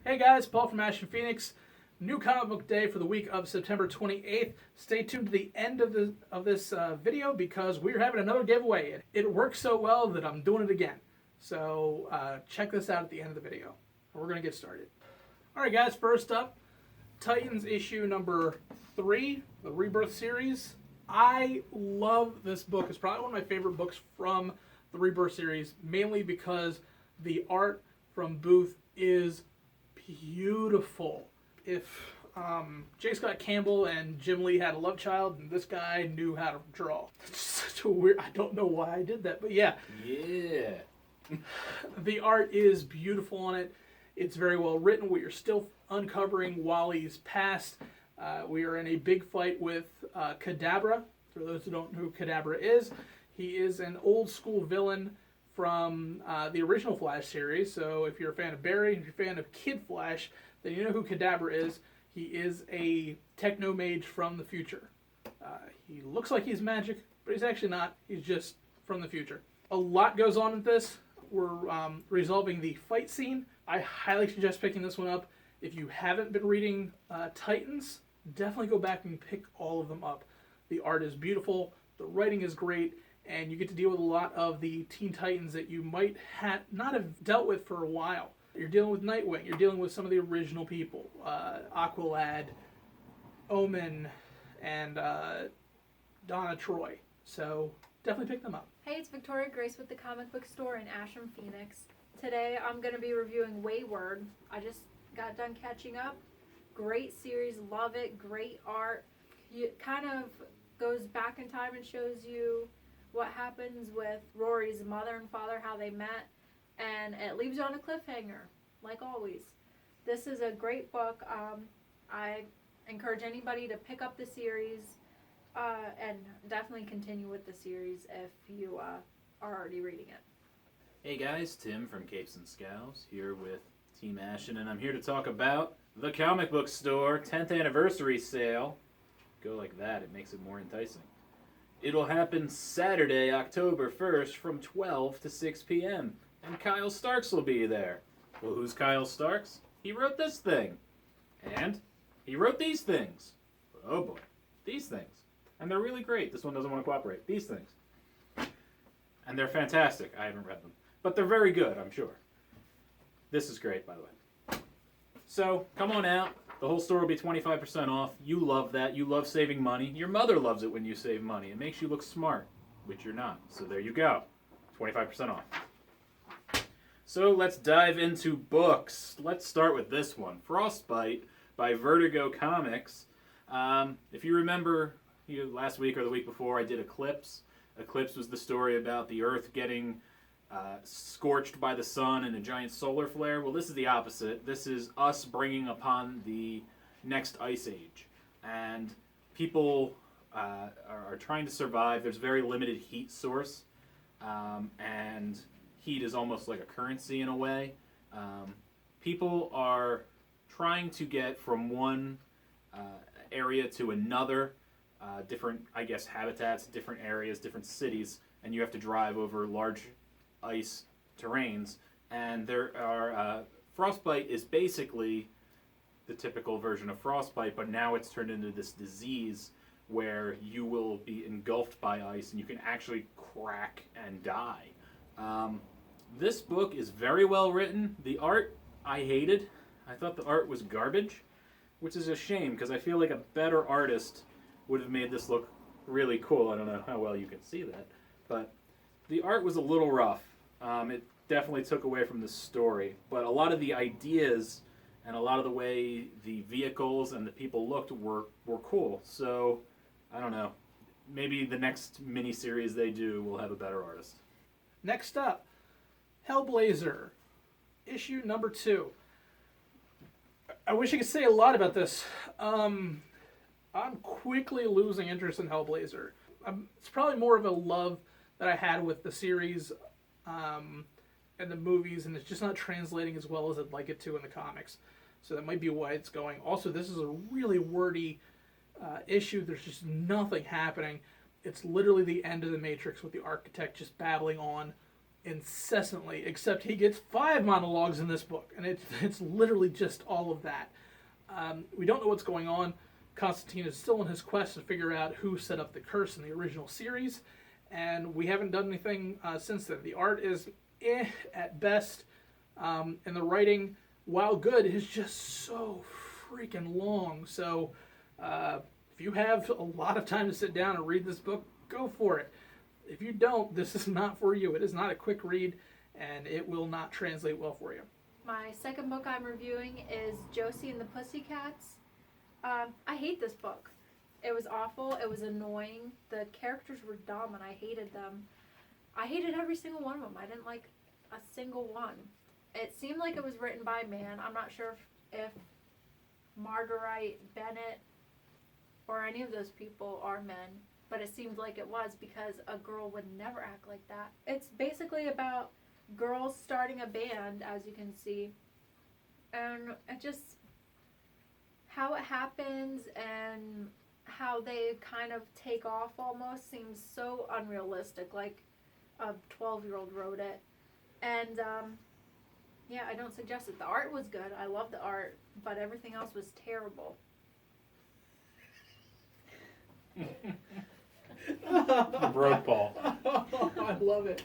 Hey guys, Paul from Ashen Phoenix. New comic book day for the week of September 28th. Stay tuned to the end of this video because we're having another giveaway. It works so well that I'm doing it again. So check this out at the end of the video. We're going to get started. Alright guys, first up, Titans issue number 3, the Rebirth series. I love this book. It's probably one of my favorite books from the Rebirth series, mainly because the art from Booth is beautiful. If J. Scott Campbell and Jim Lee had a love child, and this guy knew how to draw. It's such a weird, I don't know why I did that, but yeah. Yeah. The art is beautiful on it. It's very well written. We are still uncovering Wally's past. We are in a big fight with Kadabra. For those who don't know who Kadabra is, he is an old school villain from the original Flash series. So if you're a fan of Barry, if you're a fan of Kid Flash, then you know who Kadabra is. He is a techno mage from the future. He looks like he's magic, but he's actually not. He's just from the future. A lot goes on in this. We're resolving the fight scene. I highly suggest picking this one up. If you haven't been reading Titans, definitely go back and pick all of them up. The art is beautiful, the writing is great, and you get to deal with a lot of the Teen Titans that you might not have dealt with for a while. You're dealing with Nightwing, you're dealing with some of the original people, Aqualad, Omen, and Donna Troy. So definitely pick them up. Hey, it's Victoria Grace with the comic book store in Ashen, Phoenix. Today I'm going to be reviewing Wayward. I just got done catching up. Great series, love it, great art. It kind of goes back in time and shows you what happens with Rory's mother and father, how they met, and it leaves you on a cliffhanger, like always. This is a great book. I encourage anybody to pick up the series and definitely continue with the series if you are already reading it. Hey guys, Tim from Capes and Scowls here with Team Ashen, and I'm here to talk about the comic book store 10th anniversary sale. Go like that, it makes it more enticing. It'll happen Saturday, October 1st from 12 to 6 p.m. and Kyle Starks will be there. Well, who's Kyle Starks? He wrote this thing. And he wrote these things. Oh boy, these things. And they're really great. This one doesn't want to cooperate. These things. And they're fantastic. I haven't read them. But they're very good, I'm sure. This is great, by the way. So, come on out. The whole store will be 25% off. You love that. You love saving money. Your mother loves it when you save money. It makes you look smart, which you're not. So there you go. 25% off. So let's dive into books. Let's start with this one. Frostbite by Vertigo Comics. If you remember last week or the week before, I did Eclipse. Eclipse was the story about the Earth getting scorched by the sun in a giant solar flare. Well, this is the opposite. This is us bringing upon the next ice age. And people are trying to survive. There's very limited heat source. And heat is almost like a currency in a way. People are trying to get from one area to another, different, I guess, habitats, different areas, different cities, and you have to drive over large ice terrains, and there are Frostbite is basically the typical version of Frostbite, but now it's turned into this disease where you will be engulfed by ice and you can actually crack and die. This book is very well written. The art I hated. I thought the art was garbage, which is a shame because I feel like a better artist would have made this look really cool. I don't know how well you can see that, but the art was a little rough. It definitely took away from the story, but a lot of the ideas and a lot of the way the vehicles and the people looked were cool. So, I don't know. Maybe the next miniseries they do will have a better artist. Next up, Hellblazer, issue number 2. I wish I could say a lot about this. I'm quickly losing interest in Hellblazer. It's probably more of a love that I had with the series and the movies, and it's just not translating as well as I'd like it to in the comics. So that might be why it's going. Also, this is a really wordy issue. There's just nothing happening. It's literally the end of the Matrix with the Architect just babbling on incessantly, except he gets 5 monologues in this book, and it's literally just all of that. We don't know what's going on. Constantine is still on his quest to figure out who set up the curse in the original series, and we haven't done anything since then. The art is at best, and the writing, while good, is just so freaking long. So if you have a lot of time to sit down and read this book, go for it. If you don't, this is not for you. It is not a quick read, and it will not translate well for you. My second book I'm reviewing is Josie and the Pussycats. I hate this book. It was awful. It was annoying. The characters were dumb, and I hated them. I hated every single one of them. I didn't like a single one. It seemed like it was written by a man. I'm not sure if Marguerite Bennett or any of those people are men, but it seemed like it was, because a girl would never act like that. It's basically about girls starting a band, as you can see, and it just, how it happens and how they kind of take off almost seems so unrealistic, like a 12-year-old wrote it. And yeah, I don't suggest it. The art was good. I love the art, but everything else was terrible. Broke Paul. I love it.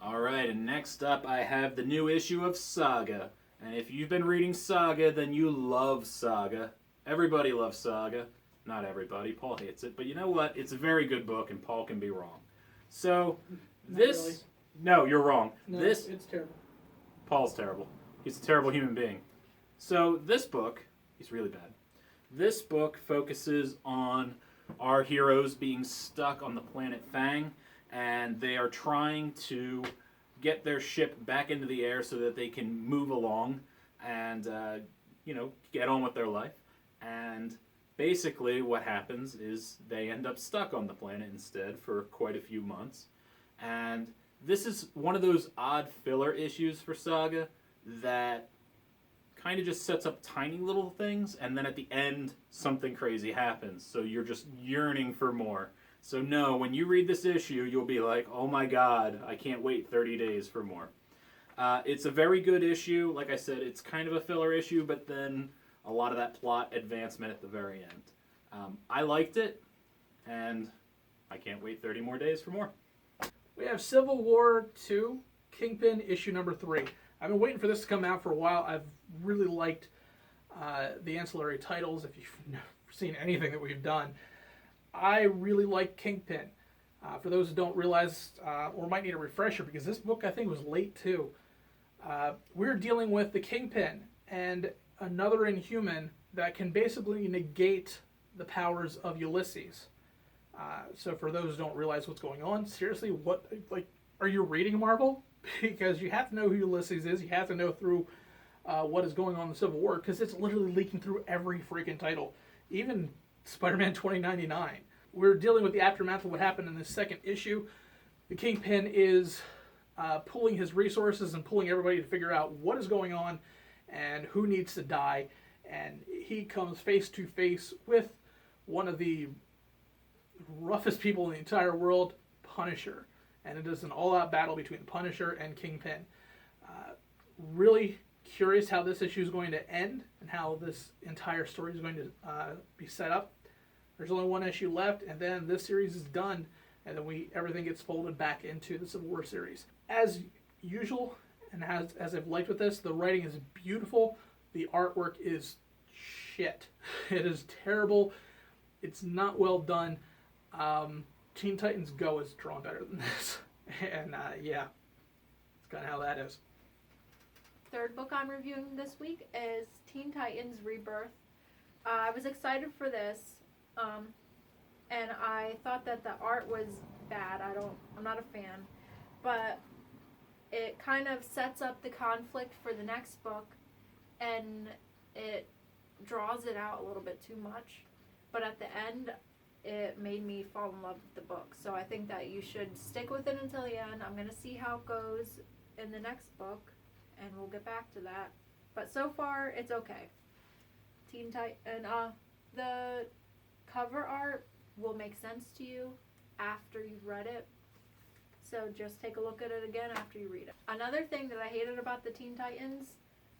All right, and next up I have the new issue of Saga. And if you've been reading Saga, then you love Saga. Everybody loves Saga. Not everybody. Paul hates it. But you know what? It's a very good book, and Paul can be wrong. So, this... Really. No, you're wrong. No, this... it's terrible. Paul's terrible. He's a terrible human being. So, this book... He's really bad. This book focuses on our heroes being stuck on the planet Fang, and they are trying to get their ship back into the air so that they can move along and, get on with their life. And basically what happens is they end up stuck on the planet instead for quite a few months. And this is one of those odd filler issues for Saga that kind of just sets up tiny little things, and then at the end something crazy happens, so you're just yearning for more. So no, when you read this issue, you'll be like, oh my god, I can't wait 30 days for more. It's a very good issue. Like I said, it's kind of a filler issue, but then a lot of that plot advancement at the very end. I liked it, and I can't wait 30 more days for more. We have Civil War 2, Kingpin, issue number 3. I've been waiting for this to come out for a while. I've really liked the ancillary titles. If you've never seen anything that we've done, I really like Kingpin. For those who don't realize, or might need a refresher, because this book I think was late too. We're dealing with the Kingpin and another Inhuman that can basically negate the powers of Ulysses. So for those who don't realize what's going on, seriously, what, like, are you reading Marvel? Because you have to know who Ulysses is. You have to know through what is going on in the Civil War, because it's literally leaking through every freaking title, even Spider-Man 2099. We're dealing with the aftermath of what happened in this second issue. The Kingpin is pulling his resources and pulling everybody to figure out what is going on and who needs to die. And he comes face to face with one of the roughest people in the entire world, Punisher. And it is an all-out battle between Punisher and Kingpin. Really curious how this issue is going to end and how this entire story is going to be set up. There's only one issue left, and then this series is done, and then everything gets folded back into the Civil War series. As usual, and as I've liked with this, the writing is beautiful. The artwork is shit. It is terrible. It's not well done. Teen Titans Go is drawn better than this. And yeah, it's kind of how that is. Third book I'm reviewing this week is Teen Titans Rebirth. I was excited for this, and I thought that the art was bad. I'm not a fan, but it kind of sets up the conflict for the next book, and it draws it out a little bit too much. But at the end, it made me fall in love with the book. So I think that you should stick with it until the end. I'm going to see how it goes in the next book, and we'll get back to that. But so far, it's okay. Teen Titan, and the cover art will make sense to you after you've read it. so just take a look at it again after you read it. Another thing that I hated about the Teen Titans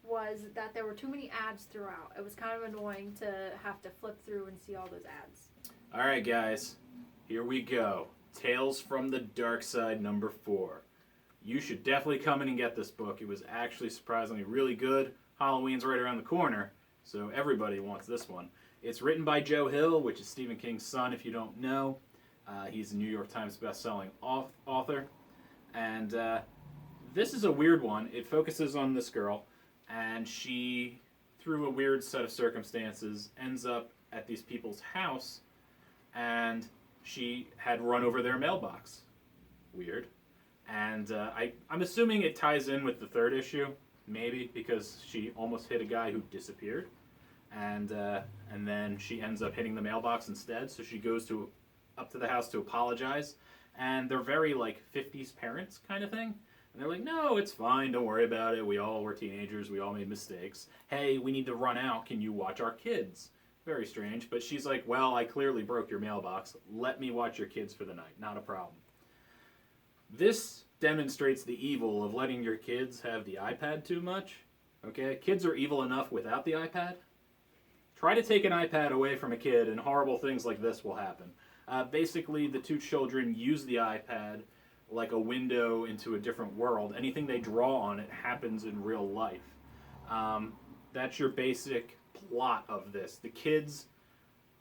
was that there were too many ads throughout. It was kind of annoying to have to flip through and see all those ads. All right, guys, here we go. Tales from the Darkside #4. You should definitely come in and get this book. It was actually surprisingly really good. Halloween's right around the corner, so everybody wants this one. It's written by Joe Hill, which is Stephen King's son, if you don't know. He's a New York Times best-selling author. And this is a weird one. It focuses on this girl, and she, through a weird set of circumstances, ends up at these people's house, and she had run over their mailbox. Weird. And I'm assuming it ties in with the third issue, maybe, because she almost hit a guy who disappeared. And then she ends up hitting the mailbox instead, so she goes up to the house to apologize. And they're very, like, 50s parents kind of thing. And they're like, no, it's fine, don't worry about it. We all were teenagers, we all made mistakes. Hey, we need to run out, can you watch our kids? Very strange, but she's like, well, I clearly broke your mailbox. Let me watch your kids for the night, not a problem. This demonstrates the evil of letting your kids have the iPad too much. Okay, kids are evil enough without the iPad. Try to take an iPad away from a kid and horrible things like this will happen. Basically, the two children use the iPad like a window into a different world. Anything they draw on it happens in real life. That's your basic plot of this. The kids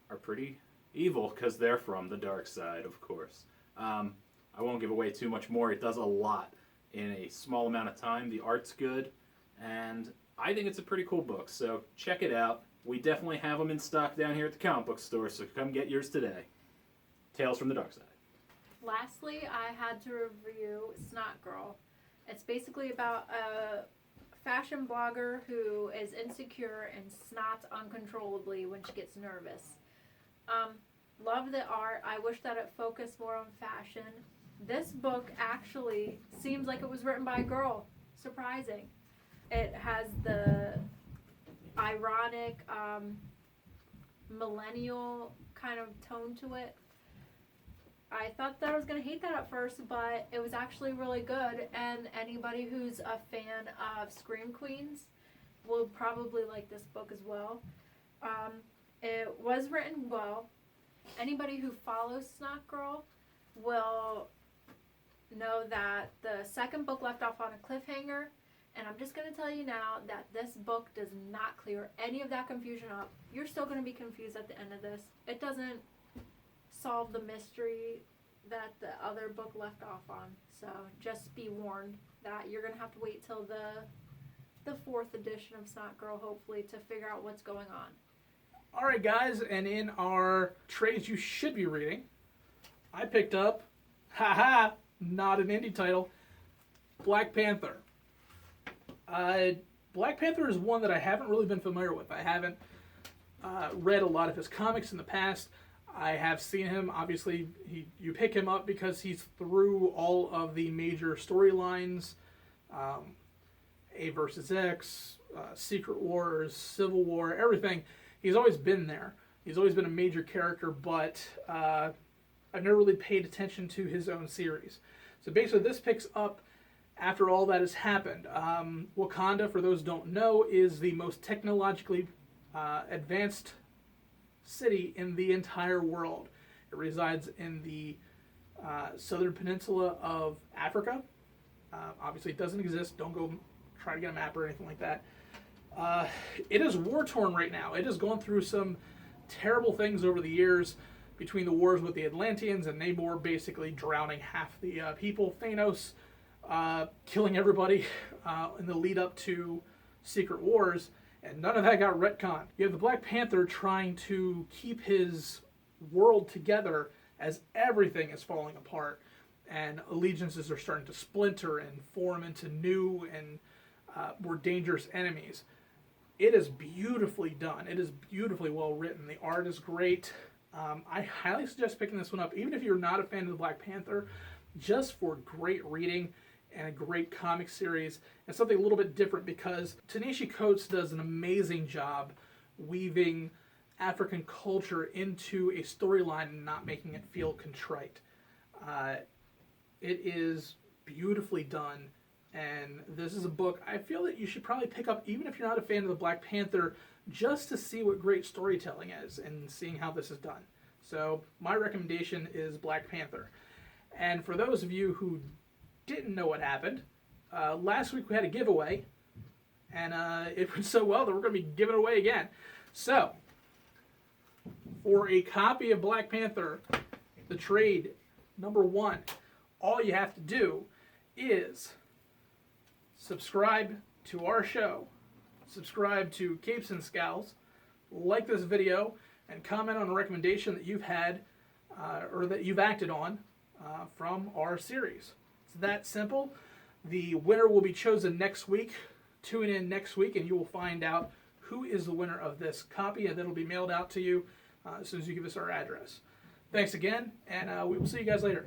are pretty evil because they're from the dark side, of course. I won't give away too much more. It does a lot in a small amount of time. The art's good, and I think it's a pretty cool book, so check it out. We definitely have them in stock down here at the comic book store, so come get yours today. Tales from the Darkside. Lastly, I had to review Snotgirl. It's basically about a fashion blogger who is insecure and snots uncontrollably when she gets nervous. Love the art. I wish that it focused more on fashion. This book actually seems like it was written by a girl. Surprising. It has the ironic millennial kind of tone to it. I thought that I was going to hate that at first, but it was actually really good, and anybody who's a fan of Scream Queens will probably like this book as well. It was written well. Anybody who follows Snotgirl will know that the second book left off on a cliffhanger, and I'm just going to tell you now that this book does not clear any of that confusion up. You're still going to be confused at the end of this. It doesn't solve the mystery that the other book left off on. So just be warned that you're going to have to wait till the fourth edition of Snotgirl, hopefully, to figure out what's going on. All right, guys, and in our trades you should be reading, I picked up, not an indie title, Black Panther. Black Panther is one that I haven't really been familiar with. I haven't read a lot of his comics in the past. I have seen him, obviously, you pick him up because he's through all of the major storylines, A versus X, Secret Wars, Civil War, everything. He's always been there. He's always been a major character, but I've never really paid attention to his own series. So basically this picks up after all that has happened. Wakanda, for those who don't know, is the most technologically advanced city in the entire world. It resides in the southern peninsula of Africa. Obviously it doesn't exist. Don't go try to get a map or anything like that. It is war-torn right now. It has gone through some terrible things over the years between the wars with the Atlanteans and Namor basically drowning half the people. Thanos killing everybody in the lead up to Secret Wars, and none of that got retconned. You have the Black Panther trying to keep his world together as everything is falling apart, and allegiances are starting to splinter and form into new and more dangerous enemies. It is beautifully done. It is beautifully well written. The art is great. I highly suggest picking this one up, even if you're not a fan of the Black Panther, just for great reading and a great comic series, and something a little bit different, because Ta-Nehisi Coates does an amazing job weaving African culture into a storyline and not making it feel contrite. It is beautifully done, and this is a book I feel that you should probably pick up even if you're not a fan of the Black Panther, just to see what great storytelling is and seeing how this is done. So my recommendation is Black Panther. And for those of you who didn't know what happened, last week we had a giveaway, and it went so well that we're going to be giving it away again. So, for a copy of Black Panther, the trade #1, all you have to do is subscribe to our show, subscribe to Capes and Scowls, like this video, and comment on a recommendation that you've had or that you've acted on from our series. It's that simple. The winner will be chosen next week. Tune in next week and you will find out who is the winner of this copy, and that'll be mailed out to you as soon as you give us our address. Thanks again, and we will see you guys later.